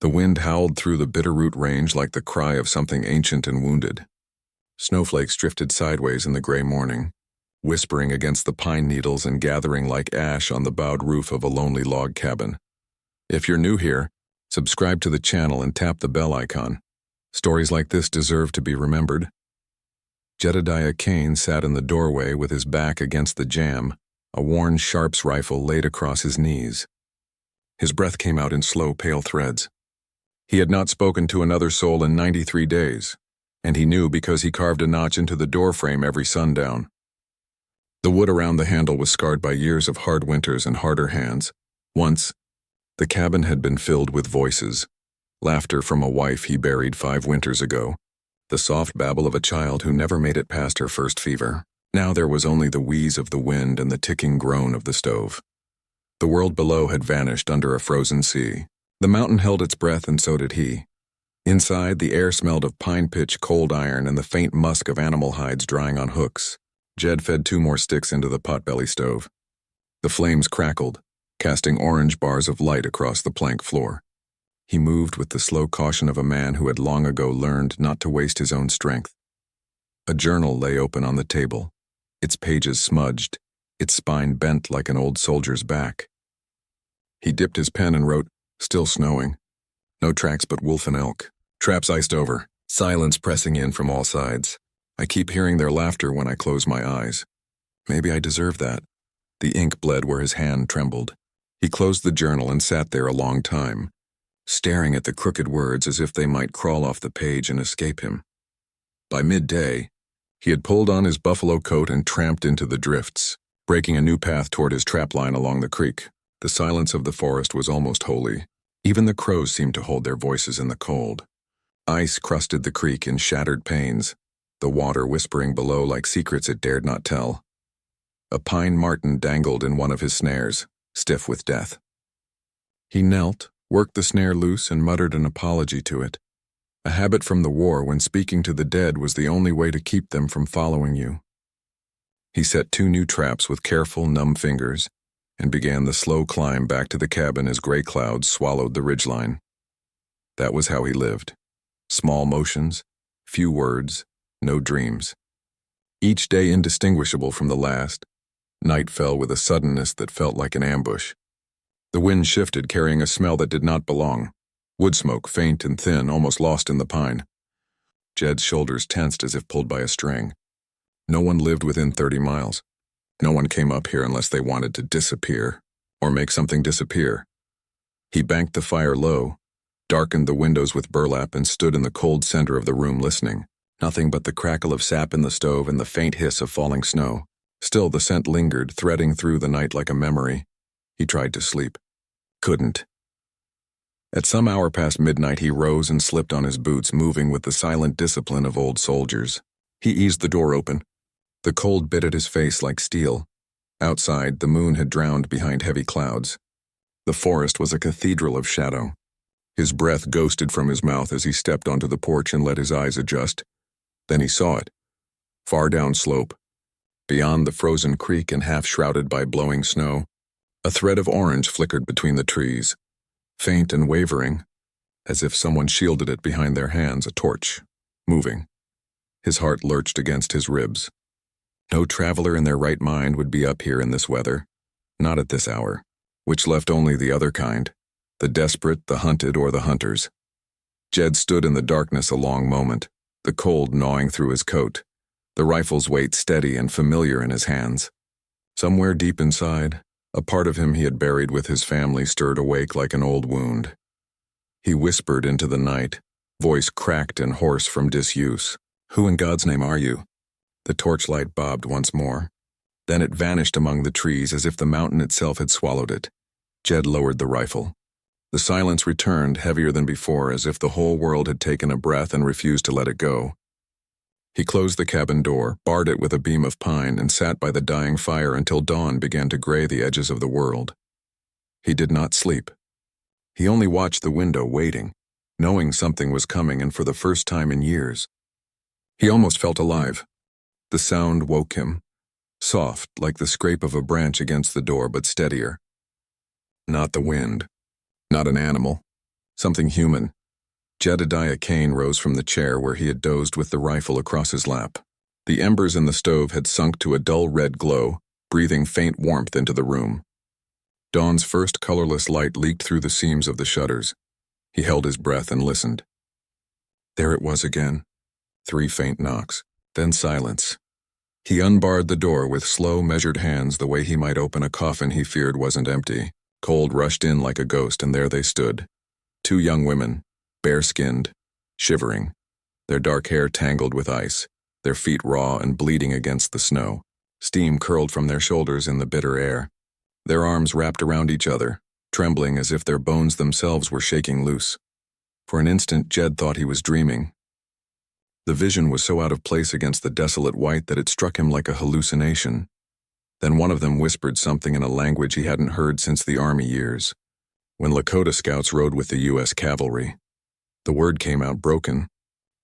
The wind howled through the Bitterroot Range like the cry of something ancient and wounded. Snowflakes drifted sideways in the gray morning, whispering against the pine needles and gathering like ash on the bowed roof of a lonely log cabin. If you're new here, subscribe to the channel and tap the bell icon. Stories like this deserve to be remembered. Jedediah Cole sat in the doorway with his back against the jamb, a worn Sharps rifle laid across his knees. His breath came out in slow, pale threads. He had not spoken to another soul in 93 days, and he knew because he carved a notch into the doorframe every sundown. The wood around the handle was scarred by years of hard winters and harder hands. Once, the cabin had been filled with voices, laughter from a wife he buried 5 winters ago, the soft babble of a child who never made it past her first fever. Now there was only the wheeze of the wind and the ticking groan of the stove. The world below had vanished under a frozen sea. The mountain held its breath, and so did he. Inside, the air smelled of pine pitch, cold iron, and the faint musk of animal hides drying on hooks. Jed fed 2 more sticks into the potbelly stove. The flames crackled, casting orange bars of light across the plank floor. He moved with the slow caution of a man who had long ago learned not to waste his own strength. A journal lay open on the table, its pages smudged, its spine bent like an old soldier's back. He dipped his pen and wrote, "Still snowing. No tracks but wolf and elk. Traps iced over. Silence pressing in from all sides. I keep hearing their laughter when I close my eyes. Maybe I deserve that." The ink bled where his hand trembled. He closed the journal and sat there a long time, staring at the crooked words as if they might crawl off the page and escape him. By midday, he had pulled on his buffalo coat and tramped into the drifts, breaking a new path toward his trapline along the creek. The silence of the forest was almost holy. Even the crows seemed to hold their voices in the cold. Ice crusted the creek in shattered panes, the water whispering below like secrets it dared not tell. A pine marten dangled in one of his snares, stiff with death. He knelt, worked the snare loose, and muttered an apology to it. A habit from the war when speaking to the dead was the only way to keep them from following you. He set 2 new traps with careful, numb fingers, and began the slow climb back to the cabin as gray clouds swallowed the ridgeline. That was how he lived. Small motions, few words, no dreams. Each day indistinguishable from the last, night fell with a suddenness that felt like an ambush. The wind shifted, carrying a smell that did not belong. Wood smoke, faint and thin, almost lost in the pine. Jed's shoulders tensed as if pulled by a string. No one lived within 30 miles. No one came up here unless they wanted to disappear, or make something disappear. He banked the fire low, darkened the windows with burlap, and stood in the cold center of the room listening. Nothing but the crackle of sap in the stove and the faint hiss of falling snow. Still the scent lingered, threading through the night like a memory. He tried to sleep. Couldn't. At some hour past midnight he rose and slipped on his boots, moving with the silent discipline of old soldiers. He eased the door open. The cold bit at his face like steel. Outside, the moon had drowned behind heavy clouds. The forest was a cathedral of shadow. His breath ghosted from his mouth as he stepped onto the porch and let his eyes adjust. Then he saw it. Far down slope, beyond the frozen creek and half shrouded by blowing snow, a thread of orange flickered between the trees, faint and wavering, as if someone shielded it behind their hands, a torch, moving. His heart lurched against his ribs. No traveler in their right mind would be up here in this weather, not at this hour, which left only the other kind, the desperate, the hunted, or the hunters. Jed stood in the darkness a long moment, the cold gnawing through his coat, the rifle's weight steady and familiar in his hands. Somewhere deep inside, a part of him he had buried with his family stirred awake like an old wound. He whispered into the night, voice cracked and hoarse from disuse. "Who in God's name are you?" The torchlight bobbed once more. Then it vanished among the trees as if the mountain itself had swallowed it. Jed lowered the rifle. The silence returned, heavier than before, as if the whole world had taken a breath and refused to let it go. He closed the cabin door, barred it with a beam of pine, and sat by the dying fire until dawn began to gray the edges of the world. He did not sleep. He only watched the window, waiting, knowing something was coming, and for the first time in years. He almost felt alive. The sound woke him, soft like the scrape of a branch against the door, but steadier. Not the wind, not an animal, Something human. Jedediah Cole rose from the chair where he had dozed with the rifle across his lap. The embers in the stove had sunk to a dull red glow, breathing faint warmth into the room. Dawn's first colorless light leaked through the seams of the shutters. He held his breath and listened. There it was again. 3 faint knocks, then silence. He unbarred the door with slow, measured hands the way he might open a coffin he feared wasn't empty. Cold rushed in like a ghost, and there they stood. 2 young women, bare-skinned, shivering, their dark hair tangled with ice, their feet raw and bleeding against the snow. Steam curled from their shoulders in the bitter air. Their arms wrapped around each other, trembling as if their bones themselves were shaking loose. For an instant, Jed thought he was dreaming. The vision was so out of place against the desolate white that it struck him like a hallucination. Then one of them whispered something in a language he hadn't heard since the army years, when Lakota scouts rode with the U.S. cavalry. The word came out broken,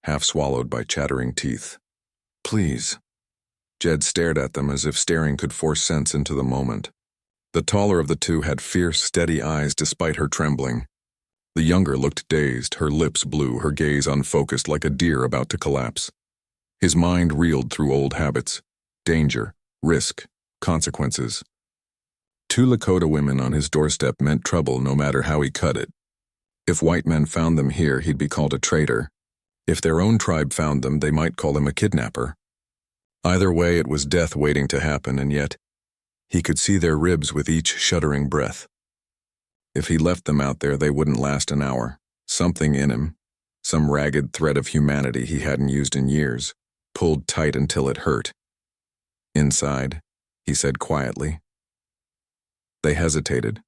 half swallowed by chattering teeth. Please. Jed stared at them as if staring could force sense into the moment. The taller of the 2 had fierce, steady eyes despite her trembling. The younger looked dazed, her lips blue, her gaze unfocused like a deer about to collapse. His mind reeled through old habits, danger, risk, consequences. 2 Lakota women on his doorstep meant trouble no matter how he cut it. If white men found them here, he'd be called a traitor. If their own tribe found them, they might call him a kidnapper. Either way, it was death waiting to happen, and yet he could see their ribs with each shuddering breath. If he left them out there, they wouldn't last an hour. Something in him, some ragged thread of humanity he hadn't used in years, pulled tight until it hurt. Inside, he said quietly. They hesitated.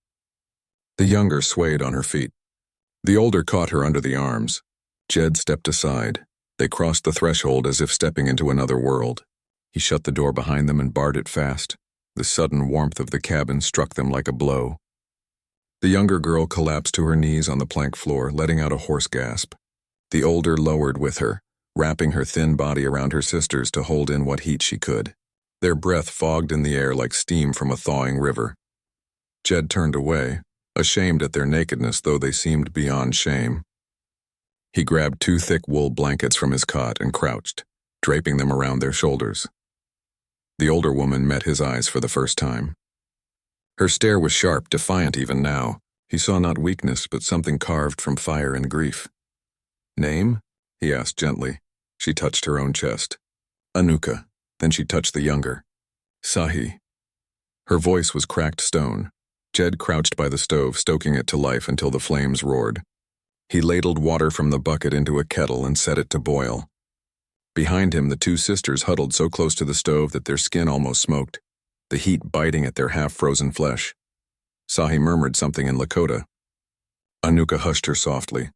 The younger swayed on her feet. The older caught her under the arms. Jed stepped aside. They crossed the threshold as if stepping into another world. He shut the door behind them and barred it fast. The sudden warmth of the cabin struck them like a blow. The younger girl collapsed to her knees on the plank floor, letting out a hoarse gasp. The older lowered with her, wrapping her thin body around her sister's to hold in what heat she could. Their breath fogged in the air like steam from a thawing river. Jed turned away, ashamed at their nakedness, though they seemed beyond shame. He grabbed 2 thick wool blankets from his cot and crouched, draping them around their shoulders. The older woman met his eyes for the first time. Her stare was sharp, defiant even now. He saw not weakness, but something carved from fire and grief. Name? He asked gently. She touched her own chest. Anuka. Then she touched the younger. Sahi. Her voice was cracked stone. Jed crouched by the stove, stoking it to life until the flames roared. He ladled water from the bucket into a kettle and set it to boil. Behind him, the 2 sisters huddled so close to the stove that their skin almost smoked, the heat biting at their half-frozen flesh. Sahi murmured something in Lakota. Anuka hushed her softly,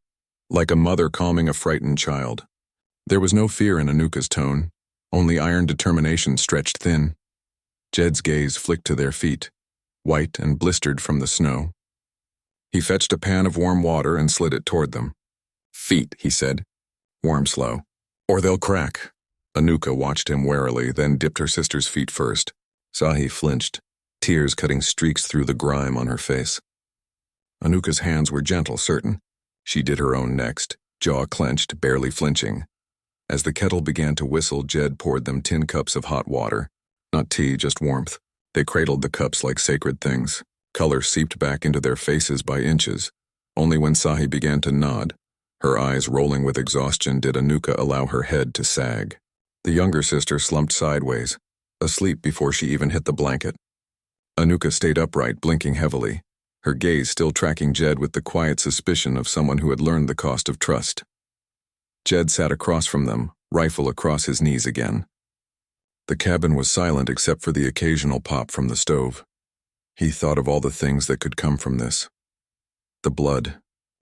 like a mother calming a frightened child. There was no fear in Anuka's tone, only iron determination stretched thin. Jed's gaze flicked to their feet, white and blistered from the snow. He fetched a pan of warm water and slid it toward them. Feet, he said. Warm slow. Or they'll crack. Anuka watched him warily, then dipped her sister's feet first. Sahi flinched, tears cutting streaks through the grime on her face. Anuka's hands were gentle, certain. She did her own next, jaw clenched, barely flinching. As the kettle began to whistle, Jed poured them 10 cups of hot water. Not tea, just warmth. They cradled the cups like sacred things. Color seeped back into their faces by inches. Only when Sahi began to nod, her eyes rolling with exhaustion, did Anuka allow her head to sag. The younger sister slumped sideways, asleep before she even hit the blanket. Anuka stayed upright, blinking heavily, her gaze still tracking Jed with the quiet suspicion of someone who had learned the cost of trust. Jed sat across from them, rifle across his knees again. The cabin was silent except for the occasional pop from the stove. He thought of all the things that could come from this. The blood,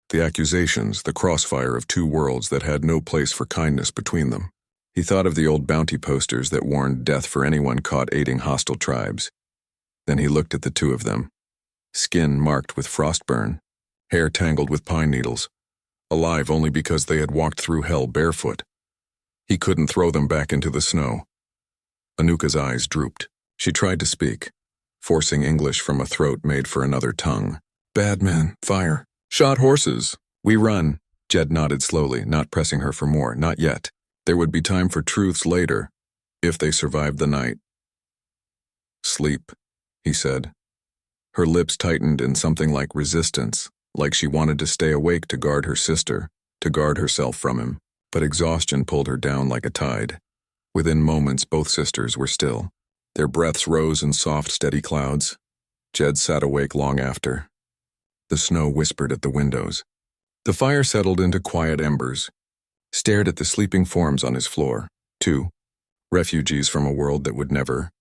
the accusations, the crossfire of 2 worlds that had no place for kindness between them. He thought of the old bounty posters that warned death for anyone caught aiding hostile tribes. Then he looked at the 2 of them. Skin marked with frostburn, hair tangled with pine needles, alive only because they had walked through hell barefoot. He couldn't throw them back into the snow. Anuka's eyes drooped. She tried to speak, forcing English from a throat made for another tongue. Bad men, fire, shot horses. We run, Jed nodded slowly, not pressing her for more. Not yet. There would be time for truths later, if they survived the night. Sleep, he said. Her lips tightened in something like resistance, like she wanted to stay awake to guard her sister, to guard herself from him, but exhaustion pulled her down like a tide. Within moments, both sisters were still. Their breaths rose in soft, steady clouds. Jed sat awake long after. The snow whispered at the windows. The fire settled into quiet embers, stared at the sleeping forms on his floor. Two, refugees from a world that would never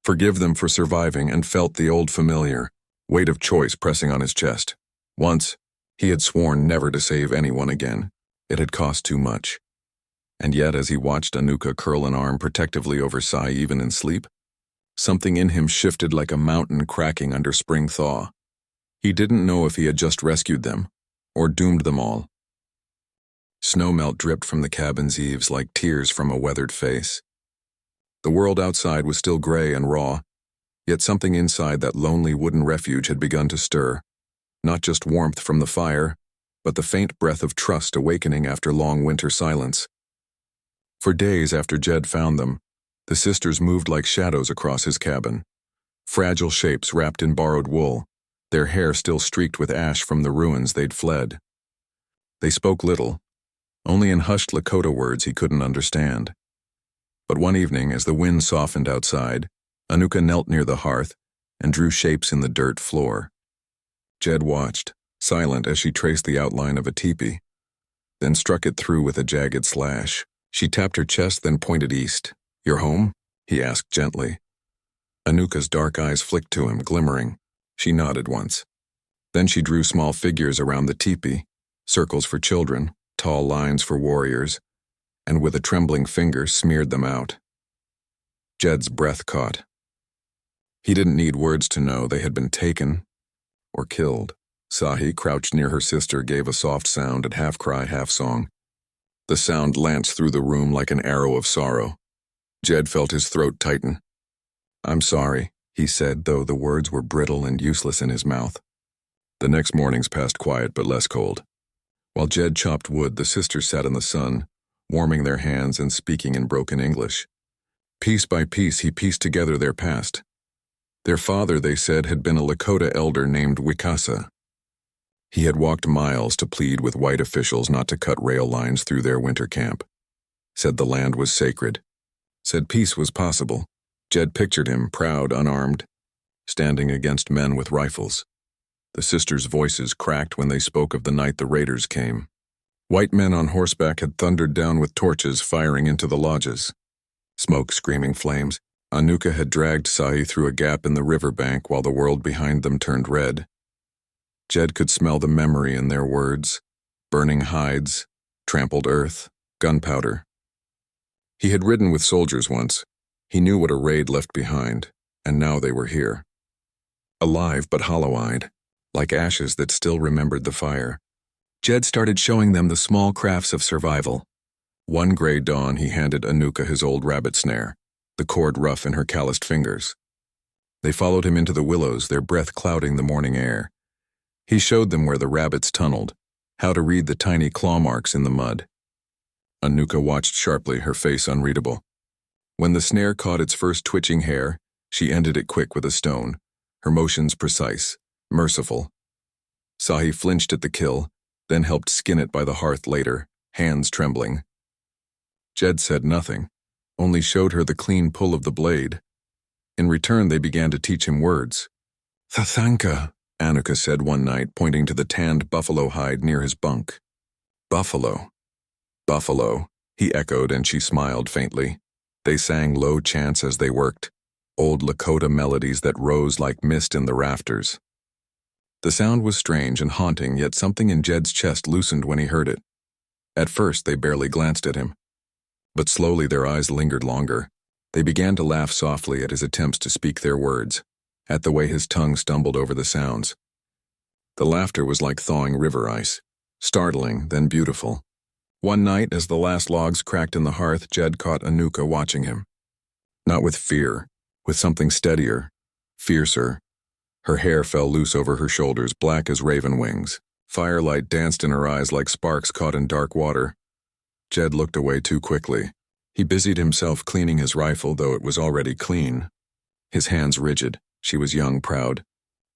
forgive them for surviving, and felt the old familiar weight of choice pressing on his chest. Once, he had sworn never to save anyone again. It had cost too much. And yet, as he watched Anuka curl an arm protectively over Sahi even in sleep, something in him shifted like a mountain cracking under spring thaw. He didn't know if he had just rescued them, or doomed them all. Snowmelt dripped from the cabin's eaves like tears from a weathered face. The world outside was still gray and raw, yet something inside that lonely wooden refuge had begun to stir. Not just warmth from the fire, but the faint breath of trust awakening after long winter silence. For days after Jed found them, the sisters moved like shadows across his cabin. Fragile shapes wrapped in borrowed wool, their hair still streaked with ash from the ruins they'd fled. They spoke little, only in hushed Lakota words he couldn't understand. But one evening, as the wind softened outside, Anuka knelt near the hearth and drew shapes in the dirt floor. Jed watched, silent as she traced the outline of a teepee, then struck it through with a jagged slash. She tapped her chest, then pointed east. "You're home?" he asked gently. Anuka's dark eyes flicked to him, glimmering. She nodded once. Then she drew small figures around the teepee, circles for children, tall lines for warriors, and with a trembling finger smeared them out. Jed's breath caught. He didn't need words to know they had been taken or killed. Sahi, crouched near her sister, gave a soft sound at half-cry, half-song. The sound lanced through the room like an arrow of sorrow. Jed felt his throat tighten. "I'm sorry," he said, though the words were brittle and useless in his mouth. The next mornings passed quiet but less cold. While Jed chopped wood, the sisters sat in the sun, warming their hands and speaking in broken English. Piece by piece, he pieced together their past. Their father, they said, had been a Lakota elder named Wikasa. He had walked miles to plead with white officials not to cut rail lines through their winter camp. Said the land was sacred. Said peace was possible. Jed pictured him, proud, unarmed, standing against men with rifles. The sisters' voices cracked when they spoke of the night the raiders came. White men on horseback had thundered down with torches, firing into the lodges. Smoke, screaming flames. Anuka had dragged Sahi through a gap in the riverbank while the world behind them turned red. Jed could smell the memory in their words. Burning hides, trampled earth, gunpowder. He had ridden with soldiers once. He knew what a raid left behind, and now they were here. Alive but hollow-eyed, like ashes that still remembered the fire. Jed started showing them the small crafts of survival. One gray dawn, he handed Anuka his old rabbit snare, the cord rough in her calloused fingers. They followed him into the willows, their breath clouding the morning air. He showed them where the rabbits tunneled, how to read the tiny claw marks in the mud. Anuka watched sharply, her face unreadable. When the snare caught its first twitching hair, she ended it quick with a stone, her motions precise, merciful. Sahi flinched at the kill, then helped skin it by the hearth later, hands trembling. Jed said nothing, only showed her the clean pull of the blade. In return, they began to teach him words. "Thathanka," Anuka said one night, pointing to the tanned buffalo hide near his bunk. "Buffalo. Buffalo," he echoed, and she smiled faintly. They sang low chants as they worked, old Lakota melodies that rose like mist in the rafters. The sound was strange and haunting, yet something in Jed's chest loosened when he heard it. At first, they barely glanced at him. But slowly their eyes lingered longer. They began to laugh softly at his attempts to speak their words, at the way his tongue stumbled over the sounds. The laughter was like thawing river ice, startling, then beautiful. One night, as the last logs cracked in the hearth, Jed caught Anuka watching him. Not with fear, with something steadier, fiercer. Her hair fell loose over her shoulders, black as raven wings, Firelight danced in her eyes like sparks caught in dark water. Jed looked away too quickly. He busied himself cleaning his rifle, though it was already clean. His hands rigid. She was young, proud,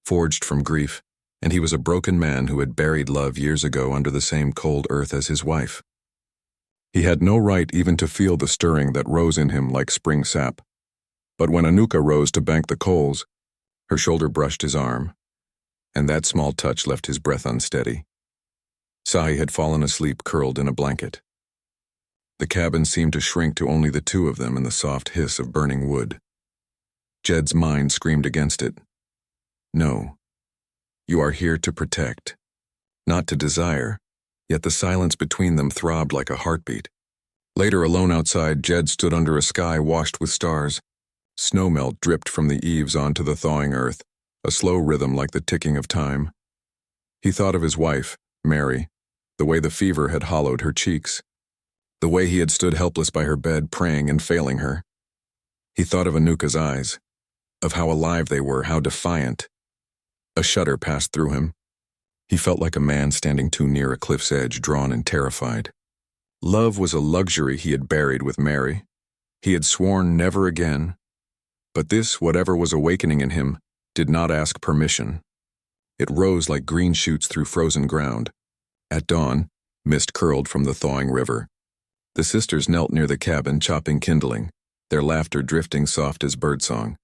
forged from grief, and he was a broken man who had buried love years ago under the same cold earth as his wife. He had no right even to feel the stirring that rose in him like spring sap. But when Anuka rose to bank the coals, her shoulder brushed his arm, and that small touch left his breath unsteady. Sahi had fallen asleep curled in a blanket. The cabin seemed to shrink to only the two of them and the soft hiss of burning wood. Jed's mind screamed against it. No. You are here to protect, not to desire, yet the silence between them throbbed like a heartbeat. Later, alone outside, Jed stood under a sky washed with stars. Snowmelt dripped from the eaves onto the thawing earth, a slow rhythm like the ticking of time. He thought of his wife, Mary, the way the fever had hollowed her cheeks, the way he had stood helpless by her bed, praying and failing her. He thought of Anuka's eyes, of how alive they were, how defiant. A shudder passed through him. He felt like a man standing too near a cliff's edge, drawn and terrified. Love was a luxury he had buried with Mary. He had sworn never again. But this, whatever was awakening in him, did not ask permission. It rose like green shoots through frozen ground. At dawn, mist curled from the thawing river. The sisters knelt near the cabin, chopping kindling, their laughter drifting soft as birdsong.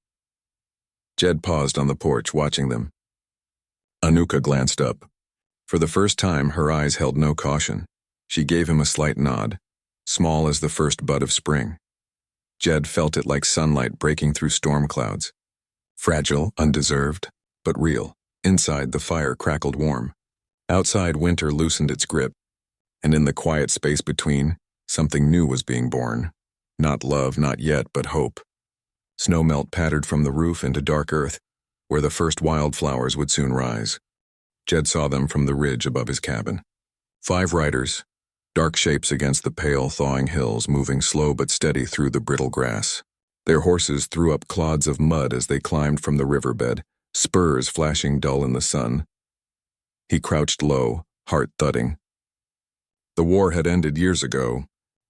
Jed paused on the porch, watching them. Anuka glanced up. For the first time, her eyes held no caution. She gave him a slight nod, small as the first bud of spring. Jed felt it like sunlight breaking through storm clouds. Fragile, undeserved, but real. Inside, the fire crackled warm. Outside, winter loosened its grip. And in the quiet space between, something new was being born. Not love, not yet, but hope. Snowmelt pattered from the roof into dark earth, where the first wildflowers would soon rise. Jed saw them from the ridge above his cabin. 5 riders, dark shapes against the pale, thawing hills, moving slow but steady through the brittle grass. Their horses threw up clods of mud as they climbed from the riverbed, spurs flashing dull in the sun. He crouched low, heart thudding. The war had ended years ago,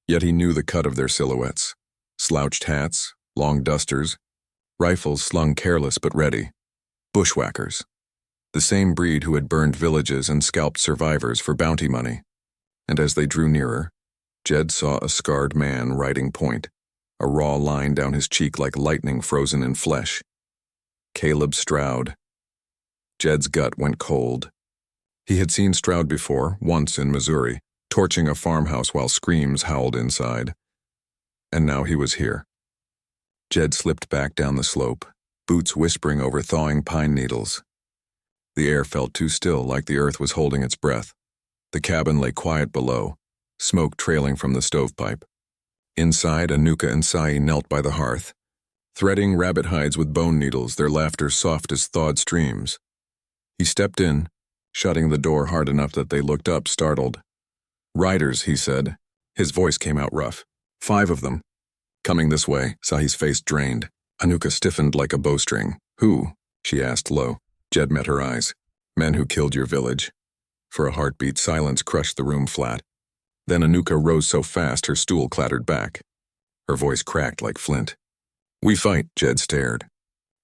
yet he knew the cut of their silhouettes. Slouched hats, long dusters, rifles slung careless but ready. Bushwhackers. The same breed who had burned villages and scalped survivors for bounty money. And as they drew nearer, Jed saw a scarred man riding point, a raw line down his cheek like lightning frozen in flesh. Caleb Stroud. Jed's gut went cold. He had seen Stroud before, once in Missouri, torching a farmhouse while screams howled inside. And now he was here. Jed slipped back down the slope, boots whispering over thawing pine needles. The air felt too still, like the earth was holding its breath. The cabin lay quiet below, smoke trailing from the stovepipe. Inside, Anuka and Sahi knelt by the hearth, threading rabbit hides with bone needles, their laughter soft as thawed streams. He stepped in, shutting the door hard enough that they looked up, startled. "Riders," he said. His voice came out rough. 5 of them. "Coming this way." Sahi's face drained. Anuka stiffened like a bowstring. "Who?" she asked low. Jed met her eyes. "Men who killed your village." For a heartbeat, silence crushed the room flat. Then Anuka rose so fast her stool clattered back. Her voice cracked like flint. "We fight," Jed stared.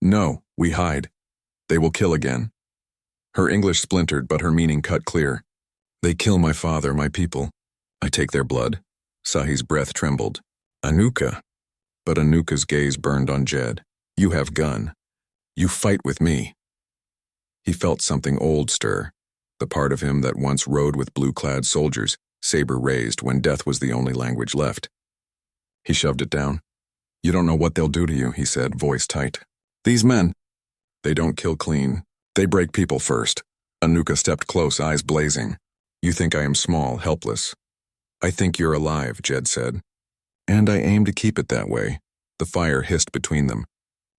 "No, we hide. They will kill again." Her English splintered, but her meaning cut clear. "They kill my father, my people. I take their blood." Sahi's breath trembled. "Anuka." But Anuka's gaze burned on Jed. "You have gun. You fight with me." He felt something old stir, the part of him that once rode with blue-clad soldiers, saber raised when death was the only language left. He shoved it down. "You don't know what they'll do to you," he said, voice tight. "These men, they don't kill clean. They break people first." Anuka stepped close, eyes blazing. "You think I am small, helpless. I think you're alive," Jed said. "And I aim to keep it that way." The fire hissed between them.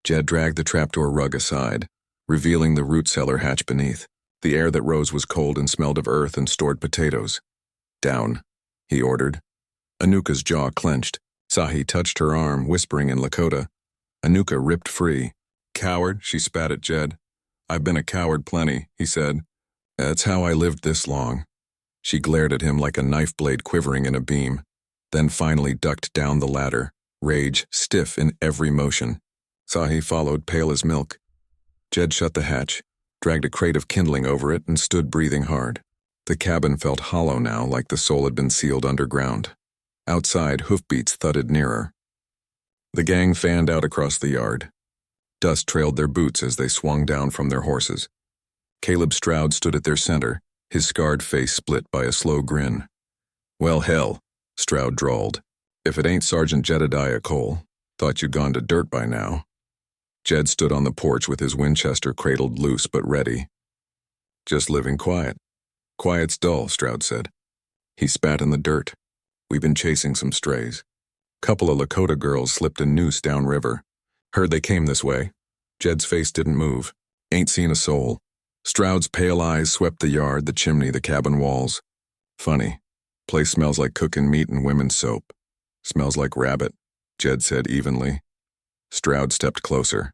Jed dragged the trapdoor rug aside, revealing the root cellar hatch beneath. The air that rose was cold and smelled of earth and stored potatoes. "Down," he ordered. Anuka's jaw clenched. Sahi touched her arm, whispering in Lakota. Anuka ripped free. "Coward," she spat at Jed. "I've been a coward plenty," he said. That's how I lived this long. She glared at him like a knife blade quivering in a beam, then finally ducked down the ladder, rage stiff in every motion. Sahi followed, pale as milk. Jed shut the hatch, dragged a crate of kindling over it, and stood breathing hard. The cabin felt hollow now, like the soul had been sealed underground. Outside, hoofbeats thudded nearer. The gang fanned out across the yard. Dust trailed their boots as they swung down from their horses. Caleb Stroud stood at their center, his scarred face split by a slow grin. "Well, hell," Stroud drawled. "If it ain't Sergeant Jedediah Cole. Thought you'd gone to dirt by now." Jed stood on the porch with his Winchester cradled loose but ready. "Just living quiet." "Quiet's dull," Stroud said. He spat in the dirt. "We've been chasing some strays. Couple of Lakota girls slipped a noose downriver. Heard they came this way." Jed's face didn't move. "Ain't seen a soul." Stroud's pale eyes swept the yard, the chimney, the cabin walls. "Funny. Place smells like cooking meat and women's soap." "Smells like rabbit," Jed said evenly. Stroud stepped closer.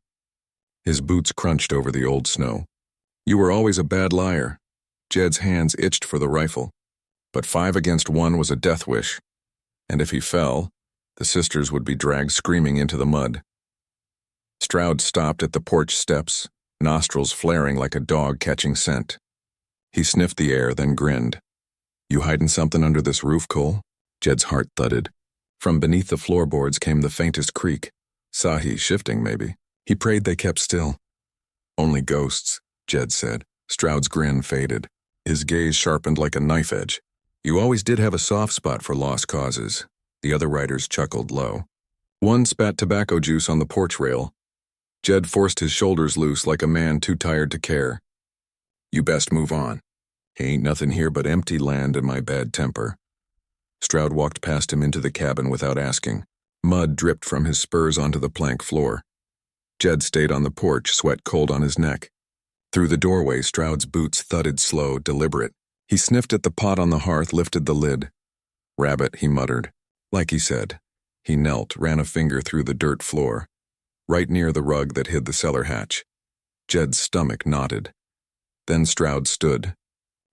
His boots crunched over the old snow. "You were always a bad liar." Jed's hands itched for the rifle. But 5 against 1 was a death wish. And if he fell, the sisters would be dragged screaming into the mud. Stroud stopped at the porch steps, nostrils flaring like a dog catching scent. He sniffed the air, then grinned. "You hiding something under this roof, Cole?" Jed's heart thudded. From beneath the floorboards came the faintest creak. Sahi shifting, maybe. He prayed they kept still. "Only ghosts," Jed said. Stroud's grin faded. His gaze sharpened like a knife edge. "You always did have a soft spot for lost causes." The other riders chuckled low. One spat tobacco juice on the porch rail. Jed forced his shoulders loose like a man too tired to care. "You best move on. Ain't nothing here but empty land and my bad temper." Stroud walked past him into the cabin without asking. Mud dripped from his spurs onto the plank floor. Jed stayed on the porch, sweat cold on his neck. Through the doorway, Stroud's boots thudded slow, deliberate. He sniffed at the pot on the hearth, lifted the lid. "Rabbit," he muttered. Like he said. He knelt, ran a finger through the dirt floor, right near the rug that hid the cellar hatch. Jed's stomach knotted. Then Stroud stood,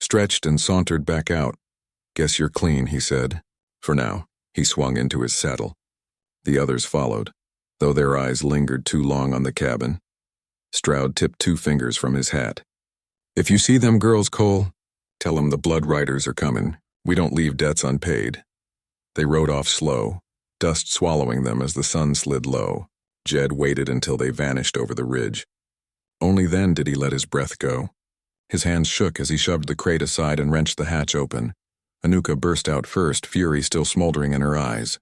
stretched and sauntered back out. "Guess you're clean," he said. For now. He swung into his saddle. The others followed, though their eyes lingered too long on the cabin. Stroud tipped 2 fingers from his hat. "If you see them girls, Cole, tell 'em the blood riders are coming. We don't leave debts unpaid." They rode off slow, dust swallowing them as the sun slid low. Jed waited until they vanished over the ridge. Only then did he let his breath go. His hands shook as he shoved the crate aside and wrenched the hatch open. Anuka burst out first, fury still smoldering in her eyes.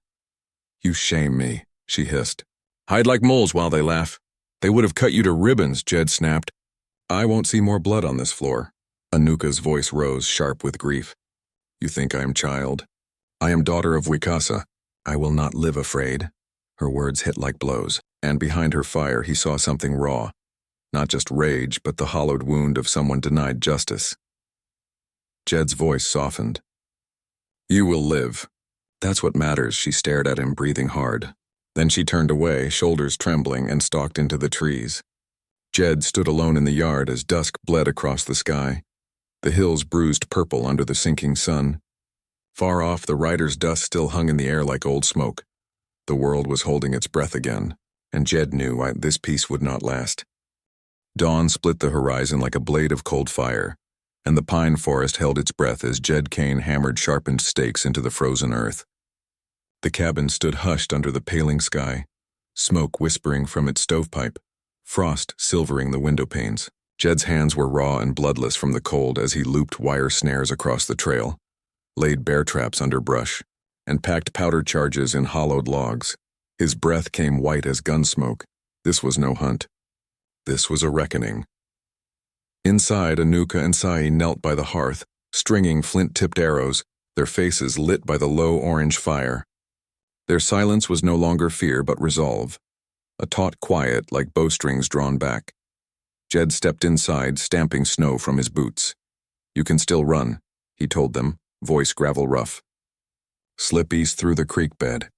"You shame me," she hissed. "Hide like moles while they laugh. They would have cut you to ribbons," Jed snapped. "I won't see more blood on this floor." Anuka's voice rose, sharp with grief. "You think I am child? I am daughter of Wikasa. I will not live afraid." Her words hit like blows, and behind her fire he saw something raw. Not just rage, but the hollowed wound of someone denied justice. Jed's voice softened. "You will live. That's what matters." She stared at him, breathing hard. Then she turned away, shoulders trembling, and stalked into the trees. Jed stood alone in the yard as dusk bled across the sky. The hills bruised purple under the sinking sun. Far off, the riders' dust still hung in the air like old smoke. The world was holding its breath again, and Jed knew this peace would not last. Dawn split the horizon like a blade of cold fire, and the pine forest held its breath as Jed Kane hammered sharpened stakes into the frozen earth. The cabin stood hushed under the paling sky, smoke whispering from its stovepipe, frost silvering the window panes. Jed's hands were raw and bloodless from the cold as he looped wire snares across the trail, laid bear traps under brush, and packed powder charges in hollowed logs. His breath came white as gun smoke. This was no hunt. This was a reckoning. Inside, Anuka and Sahi knelt by the hearth, stringing flint-tipped arrows, their faces lit by the low orange fire. Their silence was no longer fear but resolve, a taut quiet like bowstrings drawn back. Jed stepped inside, stamping snow from his boots. "You can still run," he told them, voice gravel rough. "Slip east through the creek bed.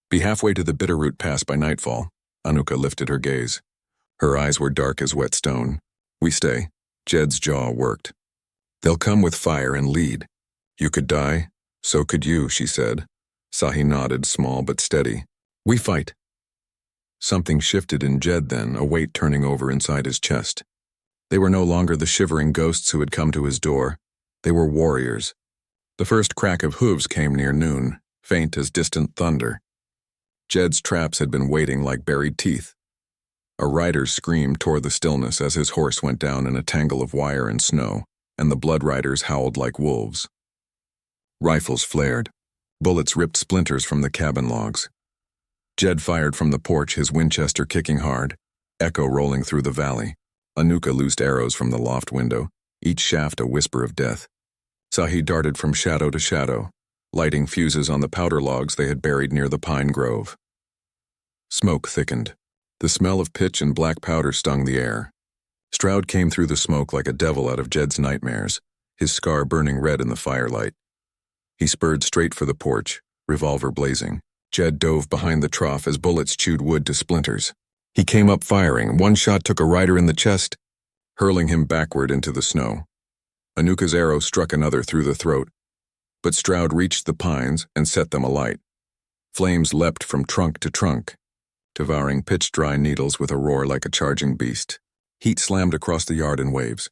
Be halfway to the Bitterroot Pass by nightfall." Anuka lifted her gaze. Her eyes were dark as wet stone. "We stay." Jed's jaw worked. They'll come with fire and lead. You could die, so could you, she said. Sahi nodded, small but steady. We fight. Something shifted in Jed then, a weight turning over inside his chest. They were no longer the shivering ghosts who had come to his door. They were warriors. The first crack of hooves came near noon, faint as distant thunder. Jed's traps had been waiting like buried teeth. A rider's scream tore the stillness as his horse went down in a tangle of wire and snow, and the blood riders howled like wolves. Rifles flared. Bullets ripped splinters from the cabin logs. Jed fired from the porch, his Winchester kicking hard, echo rolling through the valley. Anuka loosed arrows from the loft window, each shaft a whisper of death. Sahi darted from shadow to shadow, lighting fuses on the powder logs they had buried near the pine grove. Smoke thickened. The smell of pitch and black powder stung the air. Stroud came through the smoke like a devil out of Jed's nightmares, his scar burning red in the firelight. He spurred straight for the porch, revolver blazing. Jed dove behind the trough as bullets chewed wood to splinters. He came up firing. One shot took a rider in the chest, hurling him backward into the snow. Anuka's arrow struck another through the throat, but Stroud reached the pines and set them alight. Flames leapt from trunk to trunk, devouring pitch-dry needles with a roar like a charging beast. Heat slammed across the yard in waves.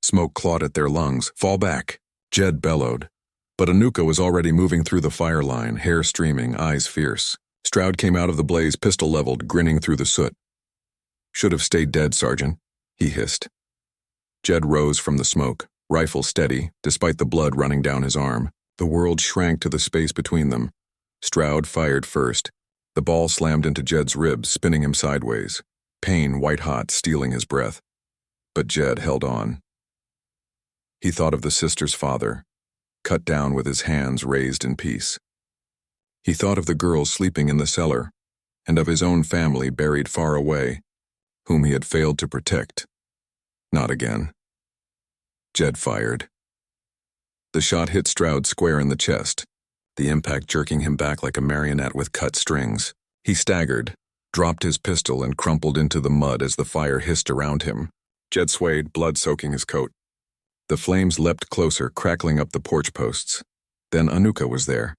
Smoke clawed at their lungs. Fall back! Jed bellowed. But Anuka was already moving through the fire line, hair streaming, eyes fierce. Stroud came out of the blaze, pistol leveled, grinning through the soot. Should have stayed dead, Sergeant, he hissed. Jed rose from the smoke, rifle steady, despite the blood running down his arm. The world shrank to the space between them. Stroud fired first. The ball slammed into Jed's ribs, spinning him sideways. Pain, white-hot, stealing his breath. But Jed held on. He thought of the sister's father, cut down with his hands raised in peace. He thought of the girls sleeping in the cellar, and of his own family buried far away, whom he had failed to protect. Not again. Jed fired. The shot hit Stroud square in the chest, the impact jerking him back like a marionette with cut strings. He staggered, dropped his pistol, and crumpled into the mud as the fire hissed around him. Jed swayed, blood soaking his coat. The flames leapt closer, crackling up the porch posts. Then Anuka was there,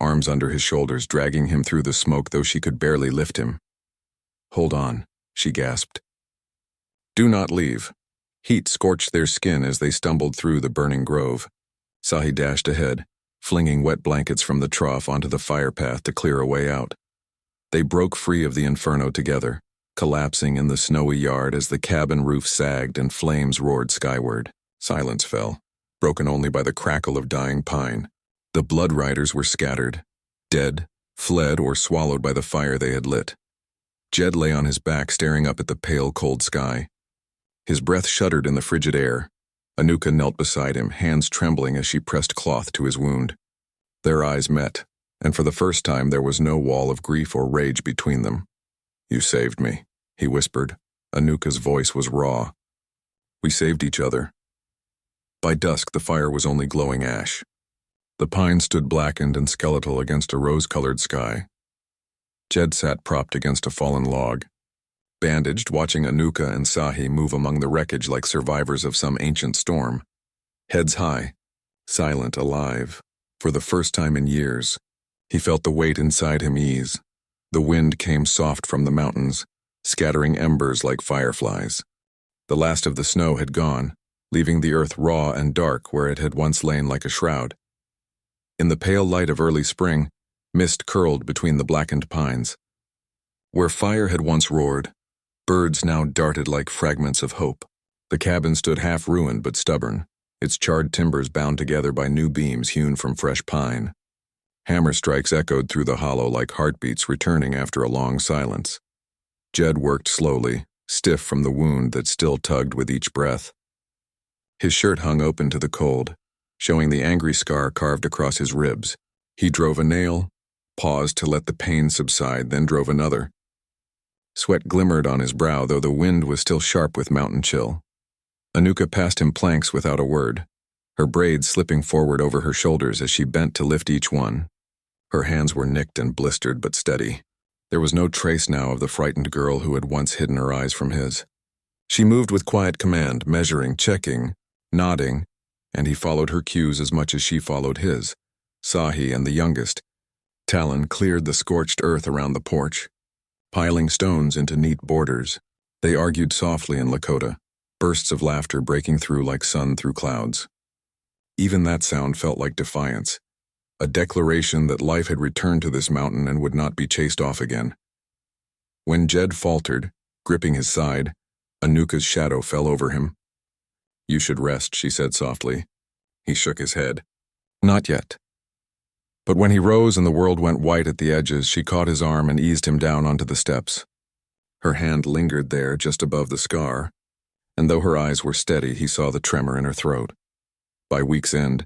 arms under his shoulders, dragging him through the smoke, though she could barely lift him. Hold on, she gasped. Do not leave. Heat scorched their skin as they stumbled through the burning grove. Sahi dashed ahead, flinging wet blankets from the trough onto the fire path to clear a way out. They broke free of the inferno together, collapsing in the snowy yard as the cabin roof sagged and flames roared skyward. Silence fell, broken only by the crackle of dying pine. The blood riders were scattered, dead, fled, or swallowed by the fire they had lit. Jed lay on his back, staring up at the pale, cold sky. His breath shuddered in the frigid air. Anuka knelt beside him, hands trembling as she pressed cloth to his wound. Their eyes met, and for the first time there was no wall of grief or rage between them. You saved me, he whispered. Anuka's voice was raw. We saved each other. By dusk, the fire was only glowing ash. The pine stood blackened and skeletal against a rose-colored sky. Jed sat propped against a fallen log, bandaged, watching Anuka and Sahi move among the wreckage like survivors of some ancient storm. Heads high, silent, alive. For the first time in years, he felt the weight inside him ease. The wind came soft from the mountains, scattering embers like fireflies. The last of the snow had gone, leaving the earth raw and dark where it had once lain like a shroud. In the pale light of early spring, mist curled between the blackened pines. Where fire had once roared, birds now darted like fragments of hope. The cabin stood half-ruined but stubborn, its charred timbers bound together by new beams hewn from fresh pine. Hammer strikes echoed through the hollow like heartbeats returning after a long silence. Jed worked slowly, stiff from the wound that still tugged with each breath. His shirt hung open to the cold, showing the angry scar carved across his ribs. He drove a nail, paused to let the pain subside, then drove another. Sweat glimmered on his brow, though the wind was still sharp with mountain chill. Anuka passed him planks without a word, her braids slipping forward over her shoulders as she bent to lift each one. Her hands were nicked and blistered but steady. There was no trace now of the frightened girl who had once hidden her eyes from his. She moved with quiet command, measuring, checking, nodding, and he followed her cues as much as she followed his. Sahi and the youngest, Talon, cleared the scorched earth around the porch, piling stones into neat borders. They argued softly in Lakota, bursts of laughter breaking through like sun through clouds. Even that sound felt like defiance, a declaration that life had returned to this mountain and would not be chased off again. When Jed faltered, gripping his side, Anuka's shadow fell over him. "You should rest," she said softly. He shook his head. "Not yet." But when he rose and the world went white at the edges, she caught his arm and eased him down onto the steps. Her hand lingered there just above the scar, and though her eyes were steady, he saw the tremor in her throat. By week's end,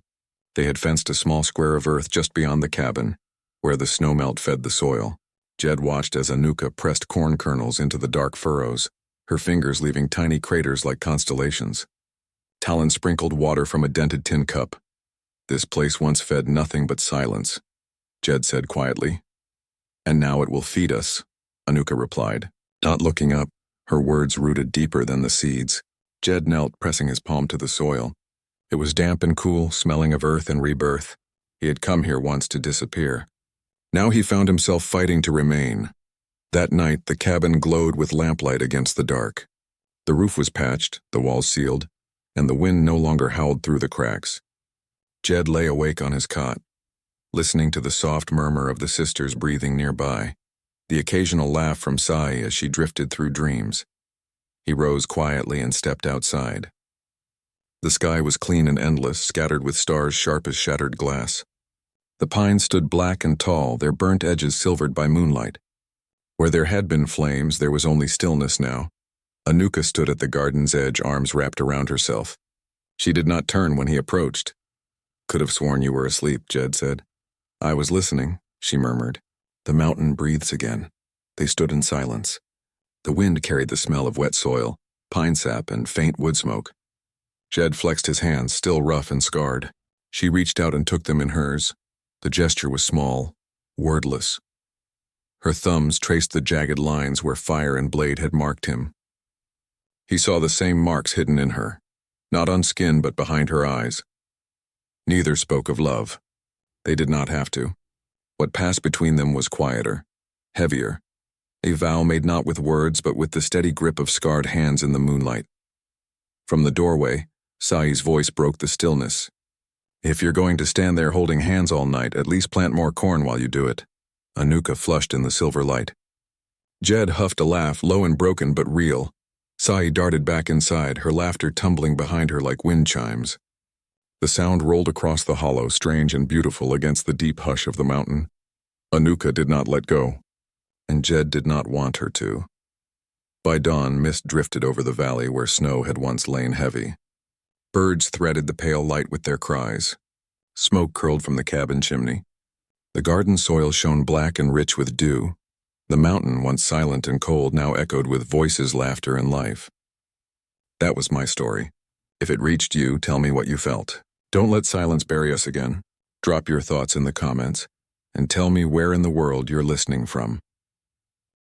they had fenced a small square of earth just beyond the cabin, where the snowmelt fed the soil. Jed watched as Anuka pressed corn kernels into the dark furrows, her fingers leaving tiny craters like constellations. Talon sprinkled water from a dented tin cup. "This place once fed nothing but silence," Jed said quietly. "And now it will feed us," Anuka replied, not looking up, her words rooted deeper than the seeds. Jed knelt, pressing his palm to the soil. It was damp and cool, smelling of earth and rebirth. He had come here once to disappear. Now he found himself fighting to remain. That night, the cabin glowed with lamplight against the dark. The roof was patched, the walls sealed, and the wind no longer howled through the cracks. Jed lay awake on his cot, listening to the soft murmur of the sisters breathing nearby, the occasional laugh from Sahi as she drifted through dreams. He rose quietly and stepped outside. The sky was clean and endless, scattered with stars sharp as shattered glass. The pines stood black and tall, their burnt edges silvered by moonlight. Where there had been flames, there was only stillness now. Anuka stood at the garden's edge, arms wrapped around herself. She did not turn when he approached. "Could have sworn you were asleep," Jed said. "I was listening," she murmured. The mountain breathes again. They stood in silence. The wind carried the smell of wet soil, pine sap, and faint wood smoke. Jed flexed his hands, still rough and scarred. She reached out and took them in hers. The gesture was small, wordless. Her thumbs traced the jagged lines where fire and blade had marked him. He saw the same marks hidden in her, not on skin but behind her eyes. Neither spoke of love. They did not have to. What passed between them was quieter, heavier, a vow made not with words but with the steady grip of scarred hands in the moonlight. From the doorway, Sahi's voice broke the stillness. "If you're going to stand there holding hands all night, at least plant more corn while you do it." Anuka flushed in the silver light. Jed huffed a laugh, low and broken but real. Sahi darted back inside, her laughter tumbling behind her like wind chimes. The sound rolled across the hollow, strange and beautiful against the deep hush of the mountain. Anuka did not let go, and Jed did not want her to. By dawn, mist drifted over the valley where snow had once lain heavy. Birds threaded the pale light with their cries. Smoke curled from the cabin chimney. The garden soil shone black and rich with dew. The mountain, once silent and cold, now echoed with voices, laughter, and life. That was my story. If it reached you, tell me what you felt. Don't let silence bury us again. Drop your thoughts in the comments, and tell me where in the world you're listening from.